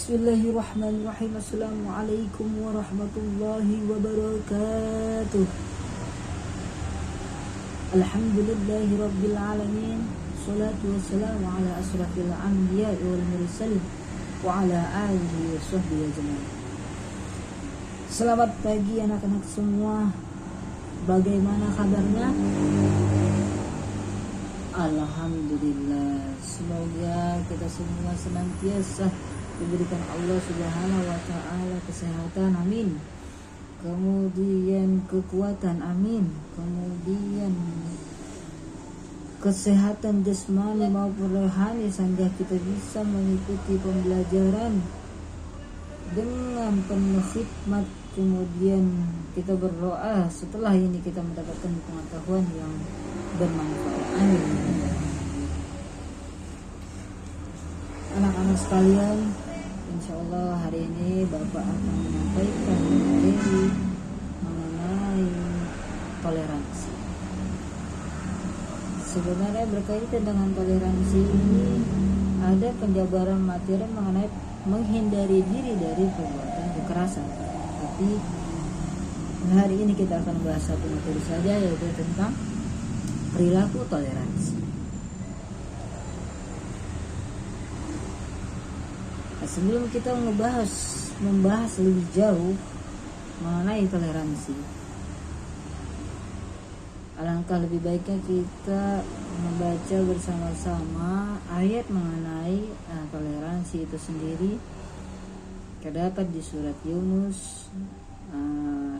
Bismillahirrahmanirrahim. Assalamualaikum warahmatullahi wabarakatuh. Alhamdulillahi rabbil alamin. Salatu wassalamu ala asrafil anbiya wal mursalin wa ala alihi wa sahbihi ajma'in. Selamat pagi anak-anak semua. Bagaimana kabarnya? Alhamdulillah. Semoga kita semua senantiasa diberikan Allah Subhanahu wa taala kesehatan, amin. Kemudian kekuatan, amin. Kemudian kesehatan jasmani maupun rohani sehingga kita bisa mengikuti pembelajaran dengan penuh khidmat. Kemudian kita berdoa setelah ini kita mendapatkan pengetahuan yang bermanfaat, amin. Anak-anak sekalian, insya Allah hari ini Bapak akan menyampaikan materi mengenai toleransi. Sebenarnya berkaitan dengan toleransi ini ada penjabaran materi mengenai menghindari diri dari perbuatan kekerasan. Tapi hari ini kita akan bahas satu materi saja, yaitu tentang perilaku toleransi. Sebelum kita membahas lebih jauh mengenai toleransi, alangkah lebih baiknya kita membaca bersama-sama ayat mengenai toleransi itu sendiri. Terdapat di surat Yunus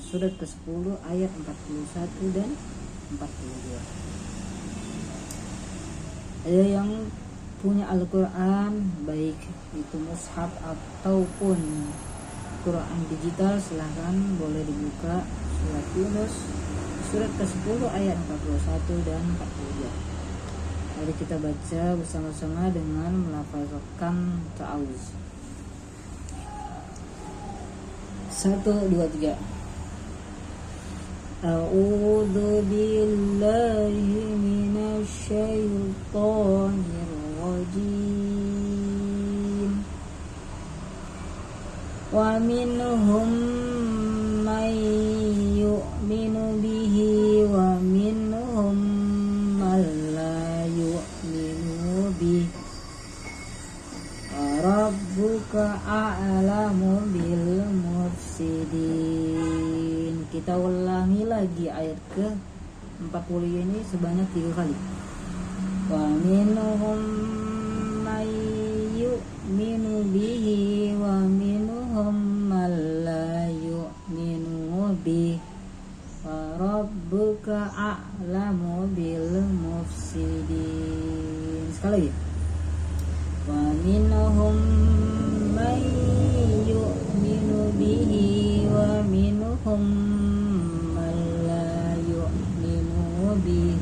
surat ke-10 ayat 41 dan 42. Ada yang punya Al-Quran, baik itu mushaf ataupun Quran digital, silahkan boleh dibuka surat Yunus surat ke-10 ayat 41 dan 42. Mari kita baca bersama-sama dengan melafazkan ta'awuz. 1, 2, 3. A'udzu billahi minasy syaithanir rajim. Wa minhum may yu'minu bihi wa minhum man la yu'minu bihi. Rabbuka a'lamu bil mufsidin. Kita ulangi lagi ayat ke-40 ini sebanyak 3 kali. Wa minhum may yu'minu bihi wa minhum man la yu'minu bihi. Wa rabbuka a'lamu bil mufsidin. Sekali lagi. Wa minhum may yu'minu bihi wa minhum man la yu'minu bihi.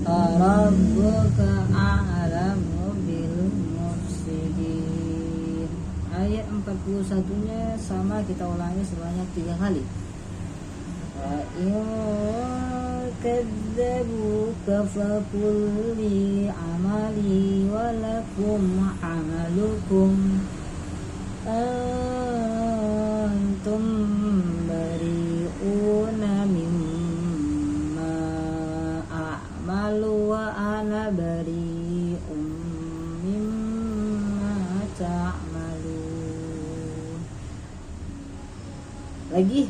Rabbuka a'lamu bil mufsidin. Ayat 41-nya sama, kita ulangi sebanyak 3 kali. Wa in kadzabuka faqul li amali wa lakum amalukum antum bari'una mimma a'malu wa ana bari'un mimma ta'malun. Lagi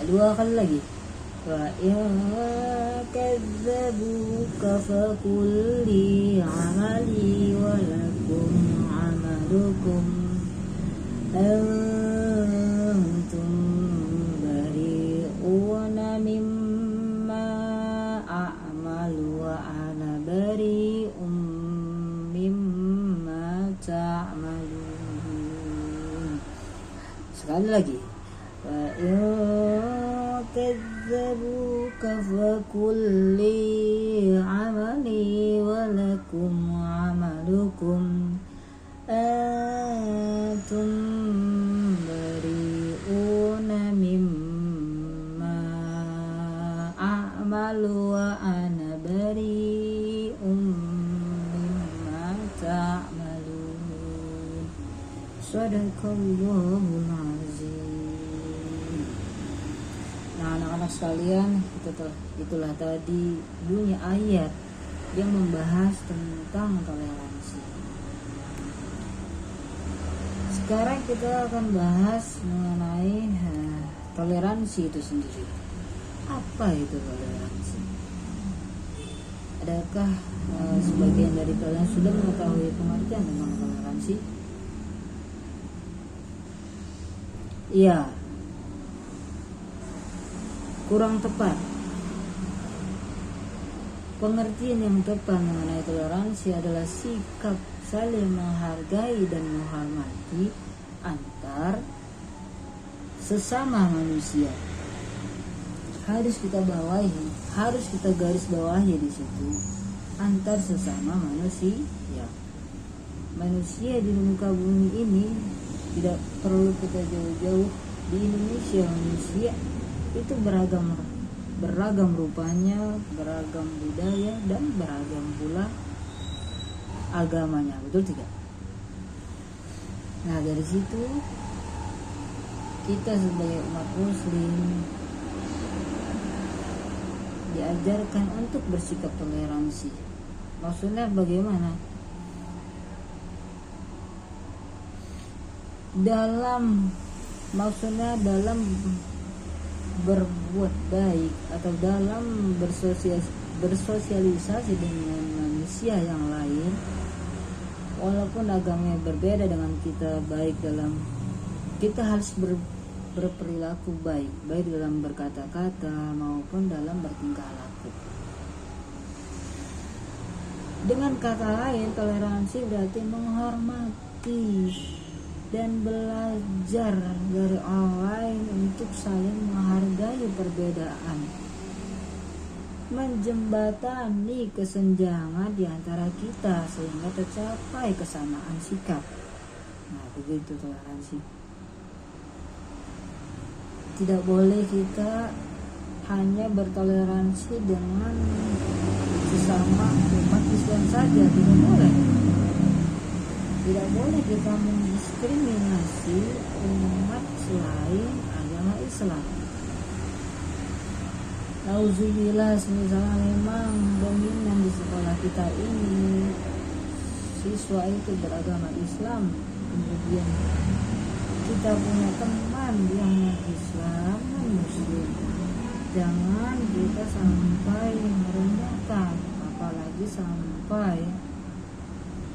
2 kali lagi. Wa in kadzabuka faqul li amali wa lakum amalukum antum bari'una mimma a'malu wa ana bari'un mimma ta'malun. Sekali lagi. Wa in kadzabuka faqul li amali wa lakum amalukum antum bari'una mimma a'malu wa ana bari'un mimma ta'malun. Sadaqallahul azim. Nah, anak-anak sekalian, itulah tadi bunyi ayat yang membahas tentang toleransi. Sekarang kita akan bahas mengenai toleransi itu sendiri. Apa itu toleransi? Adakah sebagian dari kalian sudah mengetahui pengertian tentang toleransi? Iya, kurang tepat. Pengertian yang tepat mengenai toleransi adalah sikap saling menghargai dan menghormati antar sesama manusia. Harus kita bawahi, harus kita garis bawahi di situ, antar sesama manusia. Manusia di muka bumi ini tidak perlu kita jauh-jauh. Di Indonesia manusia itu beragam rupanya, beragam budaya, dan beragam pula agamanya, betul tidak? Nah, dari situ kita sebagai umat muslim diajarkan untuk bersikap toleransi. Maksudnya bagaimana? Dalam berbuat baik atau dalam bersosialisasi dengan manusia yang lain, walaupun agamanya berbeda dengan kita, baik dalam kita harus berperilaku baik dalam berkata-kata maupun dalam bertingkah laku. Dengan kata lain, toleransi berarti menghormati dan belajar dari orang lain untuk saling menghargai perbedaan, menjembatani kesenjangan di antara kita sehingga tercapai kesamaan sikap. Nah, begitu toleransi. Tidak boleh kita hanya bertoleransi dengan sesama umat Islam saja, tidak boleh. Tidak boleh kita mendiskriminasi umat selain agama Islam. Nauzubillah, misalnya memang dominan di sekolah kita ini siswa itu beragama Islam, kemudian kita punya teman yang Islam dan Muslim, jangan kita sampai merendahkan, apalagi sampai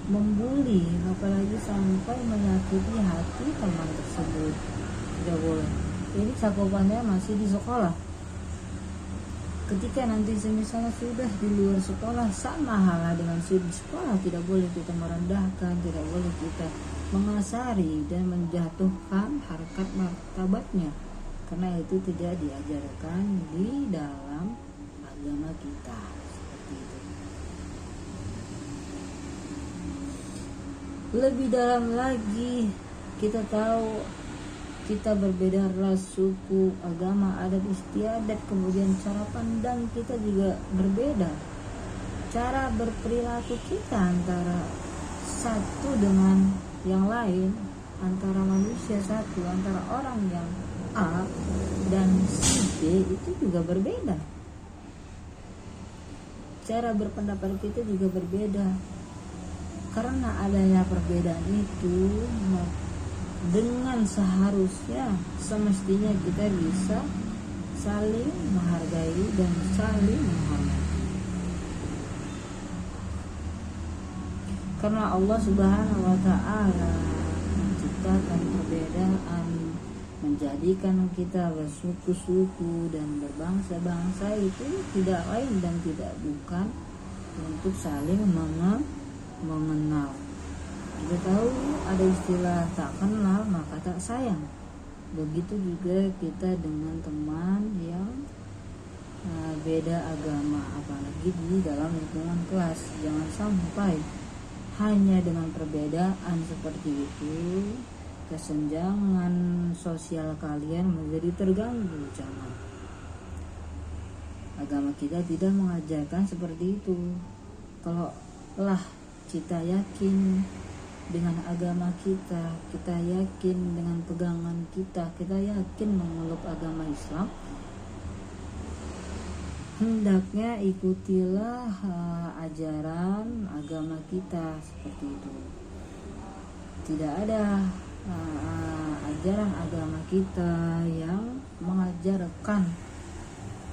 membuli, apalagi sampai menyakiti hati teman tersebut. Tidak boleh. Ini cakupannya masih di sekolah. Ketika nanti misalnya sudah di luar sekolah, sama halnya dengan di sekolah, tidak boleh kita merendahkan, tidak boleh kita mengasari dan menjatuhkan harkat martabatnya, karena itu tidak diajarkan di dalam agama kita. Seperti itu. Lebih dalam lagi, kita tahu kita berbeda ras, suku, agama, adat istiadat, kemudian cara pandang kita juga berbeda. Cara berperilaku kita antara satu dengan yang lain, antara manusia satu, antara orang yang A dan si B itu juga berbeda. Cara berpendapat kita juga berbeda. Karena adanya perbedaan itu, dengan seharusnya semestinya kita bisa saling menghargai dan saling menghormati. Karena Allah Subhanahu wa Ta'ala menciptakan perbedaan, menjadikan kita bersuku-suku dan berbangsa-bangsa itu tidak lain dan tidak bukan untuk saling mengenal. Kita tahu ada istilah tak kenal maka tak sayang. Begitu juga kita dengan teman yang beda agama, apalagi di dalam lingkungan kelas. Jangan sampai hanya dengan perbedaan seperti itu kesenjangan sosial kalian menjadi terganggu. Jangan. Agama kita tidak mengajarkan seperti itu. Kalau lah kita yakin dengan agama kita, kita yakin dengan pegangan kita, kita yakin memeluk agama Islam, hendaknya ikutilah ajaran agama kita seperti itu. Tidak ada ajaran agama kita yang mengajarkan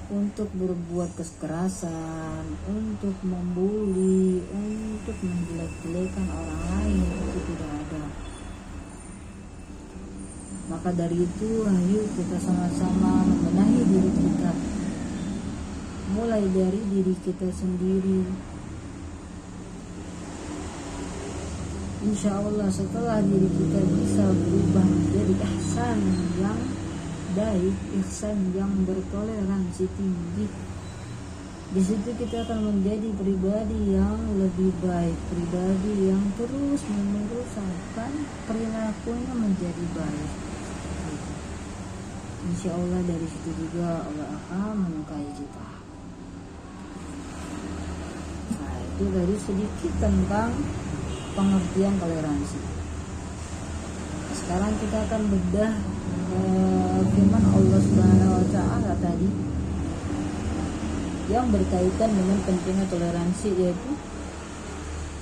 untuk berbuat kekerasan, untuk membuli, untuk menjelek-jelekan orang lain, itu tidak ada. Maka dari itu, ayo kita sama-sama membenahi diri kita, mulai dari diri kita sendiri. Insya Allah setelah diri kita bisa berubah menjadi ihsan yang baik, ihsan yang bertoleransi tinggi, di situ kita akan menjadi pribadi yang lebih baik, pribadi yang terus meneruskan perilakunya menjadi baik. Insya Allah dari situ juga Allah akan menyukai kita. Nah, itu dari sedikit tentang pengertian toleransi. Sekarang kita akan bedah firman Allah Subhanahu wa taala tadi yang berkaitan dengan pentingnya toleransi, yaitu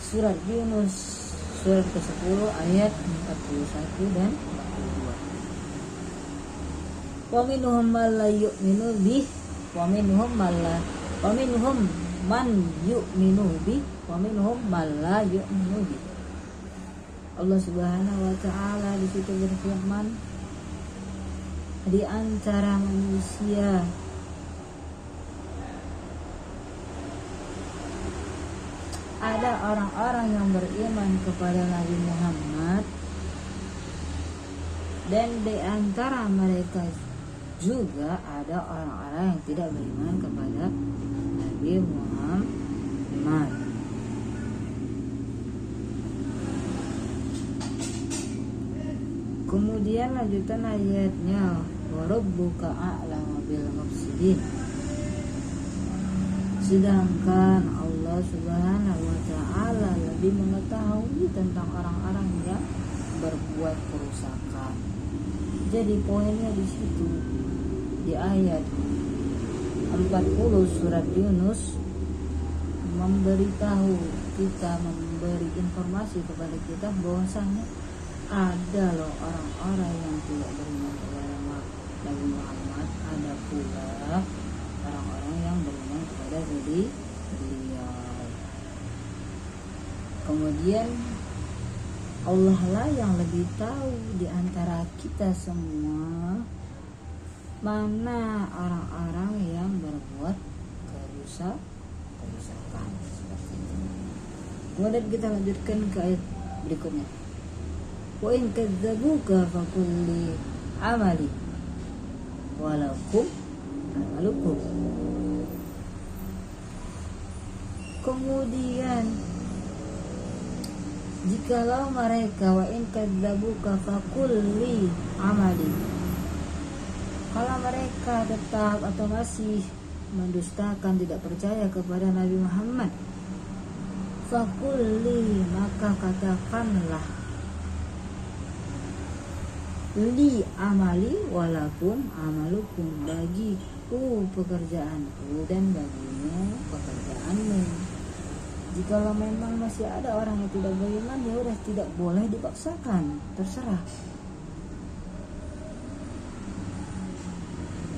surat Yunus surat ke-10 ayat 41 dan 42. Wa minhum man la yu'minu bih wa minhum man yu'minu bih wa minhum man la yu'minu bih. Allah Subhanahu wa taala di situ berfirman, di antara manusia ada orang-orang yang beriman kepada Nabi Muhammad, dan di antara mereka juga ada orang-orang yang tidak beriman kepada Nabi Muhammad. Kemudian lanjutan ayatnya, wa rabbuka a'lamu bil mufsidin. Sedangkan Allah Subhanahu wa taala lebih mengetahui tentang orang-orang yang berbuat kerusakan. Jadi poinnya di situ, di ayat 40 surat Yunus memberitahu kita, memberi informasi kepada kita bahwasanya ada loh orang-orang yang tidak beriman kepada Nabi Muhammad, ada pula orang-orang yang beriman kepada beliau. Kemudian Allah lah yang lebih tahu di antara kita semua mana orang-orang yang berbuat kerusakan seperti itu. Kemudian kita lanjutkan ke ayat berikutnya. Wa in kadzabuka faqul li amali walakum amalukum. Kemudian jikalau mereka wa in kadzabuka faqul li amali, kalau mereka tetap atau masih mendustakan, tidak percaya kepada Nabi Muhammad, faqul li, maka katakanlah, li amali walakum amalukum, bagiku pekerjaanku dan bagimu pekerjaanmu. Jikalau memang masih ada orang yang tidak beriman, ya udah, tidak boleh dipaksakan, terserah.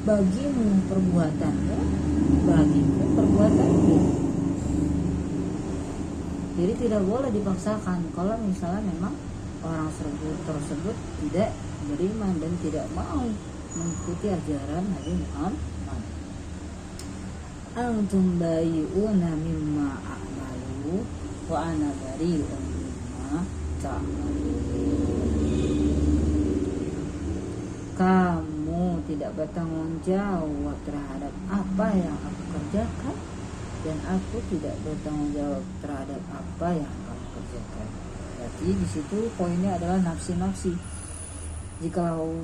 Bagimu perbuatanmu, bagiku perbuatanku. Jadi tidak boleh dipaksakan. Kalau misalnya memang orang tersebut tidak beriman dan tidak mau mengikuti ajaran Nabi Muhammad. Antum bai'una mimma a'malu wa ana bari'un mimma ta'malun. Kamu tidak bertanggung jawab terhadap apa yang aku kerjakan, dan aku tidak bertanggung jawab terhadap apa yang kamu kerjakan. Berarti di situ poinnya adalah nafsi-nafsi. Jikalau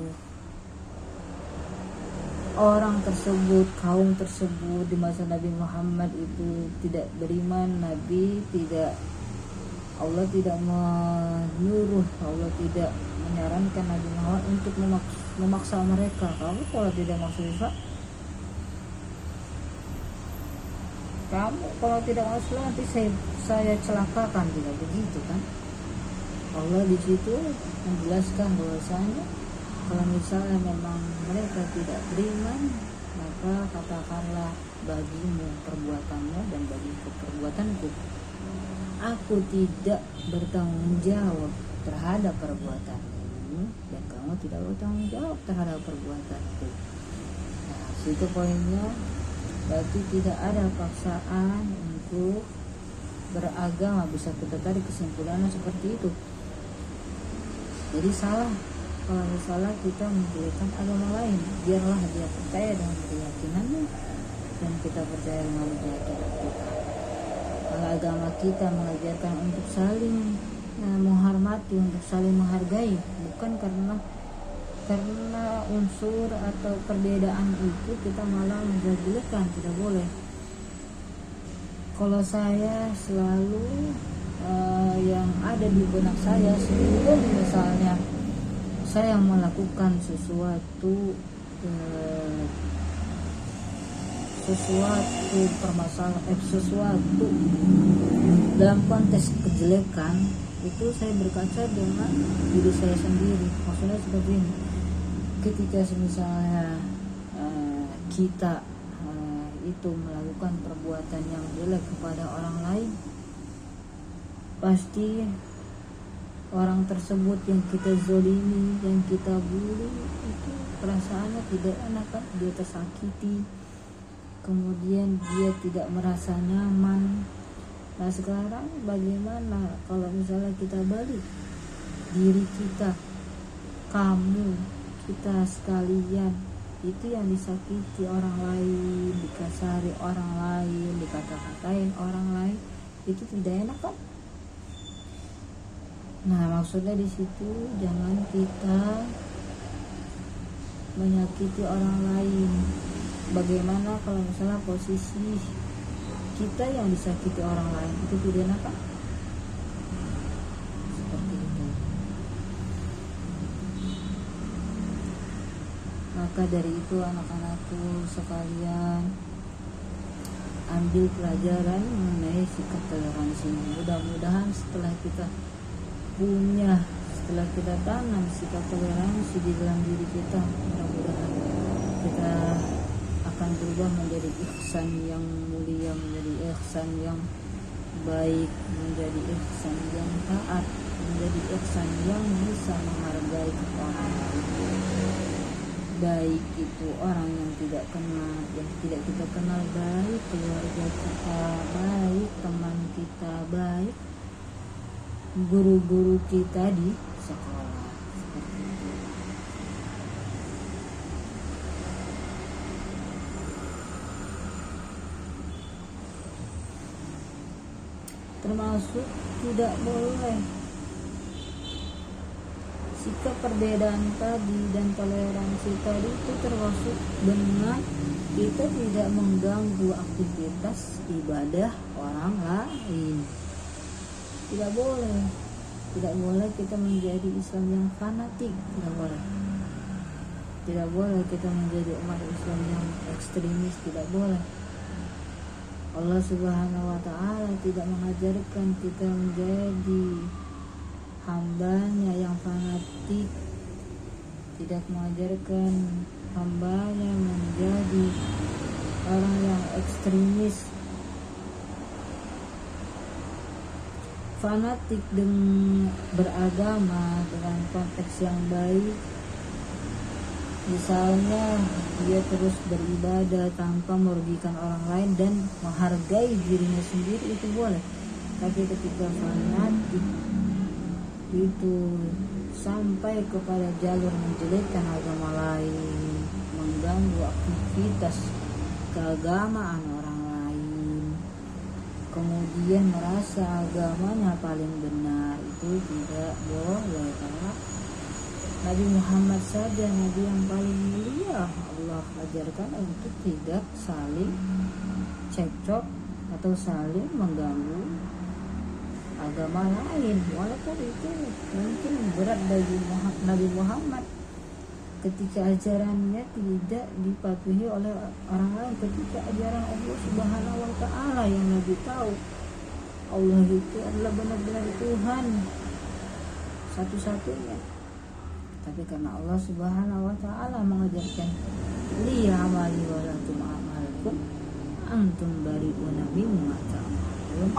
orang tersebut, kaum tersebut di masa Nabi Muhammad itu tidak beriman, Nabi tidak Allah tidak menyuruh, Allah tidak menyarankan Nabi Muhammad untuk memaksa mereka. Kamu kalau tidak mau sholat, kamu kalau tidak mau sholat nanti saya celakakan, tidak begitu kan? Allah di situ menjelaskan bahwasanya kalau misalnya memang mereka tidak beriman, maka katakanlah bagimu perbuatanmu dan bagiku perbuatanku. Aku tidak bertanggung jawab terhadap perbuatanmu dan kamu tidak bertanggung jawab terhadap perbuatanku. Nah, situ poinnya. Berarti tidak ada paksaan untuk beragama. Bisa kita tarik kesimpulannya seperti itu. Jadi salah kalau misalnya kita menjadikan agama lain. Biarlah dia percaya dengan keyakinannya dan kita percaya dengan keyakinan kita. Kalau agama kita mengajarkan untuk saling menghormati, untuk saling menghargai, bukan karena unsur atau perbedaan itu kita malah menjelekkan, tidak boleh. Kalau saya selalu yang ada di benak saya sebelum misalnya saya melakukan sesuatu permasalahan sesuatu dalam konteks kejelekan, itu saya berkaca dengan diri saya sendiri. Maksudnya seperti ini, ketika misalnya kita itu melakukan perbuatan yang jelek kepada orang lain, pasti orang tersebut yang kita zolimi, yang kita bully, itu perasaannya tidak enak kan? Dia tersakiti, kemudian dia tidak merasa nyaman. Nah sekarang bagaimana kalau misalnya kita balik diri kita, kamu, kita sekalian itu yang disakiti orang lain, dikasari orang lain, dikata-katain orang lain, itu tidak enak kan? Nah maksudnya di situ jangan kita menyakiti orang lain. Bagaimana kalau misalnya posisi kita yang disakiti orang lain, itu tidak enak kan? Seperti itu. Maka dari itu anak-anakku sekalian, ambil pelajaran mengenai sikap toleransi. Mudah-mudahan setelah kita tanam sikap toleransi di dalam diri kita, mudah-mudahan kita akan berubah menjadi ihsan yang mulia, menjadi ihsan yang baik, menjadi ihsan yang taat, menjadi ihsan yang bisa menghargai orang lain. Baik itu orang yang tidak kenal, yang tidak kita kenal, baik keluarga kita, baik teman kita, baik guru-guru kita di sekolah, seperti itu. Termasuk tidak boleh sikap perbedaan tadi dan toleransi tadi itu termasuk dengan kita tidak mengganggu aktivitas ibadah orang lain. Tidak boleh kita menjadi Islam yang fanatik, tidak boleh. Tidak boleh kita menjadi umat Islam yang ekstremis, tidak boleh. Allah Subhanahu wa ta'ala tidak mengajarkan kita menjadi hambanya yang fanatik, tidak mengajarkan hambanya menjadi orang yang ekstremis. Fanatik dengan beragama dengan konteks yang baik, misalnya dia terus beribadah tanpa merugikan orang lain dan menghargai dirinya sendiri, itu boleh. Tapi ketika fanatik itu sampai kepada jalur menjelekkan agama lain, mengganggu aktivitas keagamaan orang lain, kemudian merasa agamanya paling benar, itu tidak boleh. Karena Nabi Muhammad saja, Nabi yang paling mulia, Allah ajarkan untuk tidak saling cekcok atau saling mengganggu agama lain, walaupun itu mungkin berat bagi Nabi Muhammad ketika ajarannya tidak dipatuhi oleh orang lain, ketika ajaran Allah Subhanahu wa Ta'ala yang Nabi tahu Allah itu adalah benar-benar Tuhan satu-satunya, tapi karena Allah Subhanahu wa Ta'ala mengajarkan li amali wa lakum amalukum antum bari'una mimma ta'malun.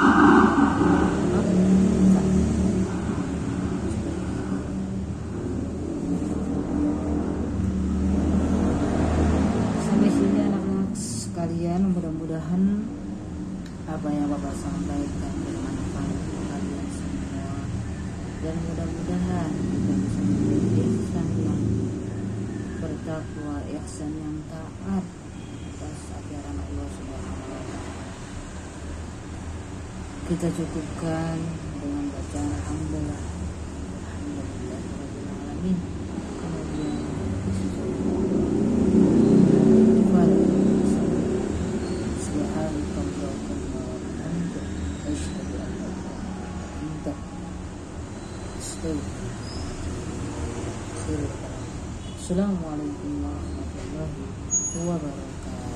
Sampai sini anak-anak sekalian, mudah-mudahan apa yang Bapak sampaikan bermanfaat untuk kalian semua, dan mudah-mudahan kita bisa menjadi ihsan yang bertakwa, ihsan yang taat atas ajaran Allah Subhanahu wa Ta'ala. Kita cukupkan dengan bacaan alhamdulillah, alhamdulillahirabbil alamin. Kemudian Assalamualaikum warahmatullahi wabarakatuh.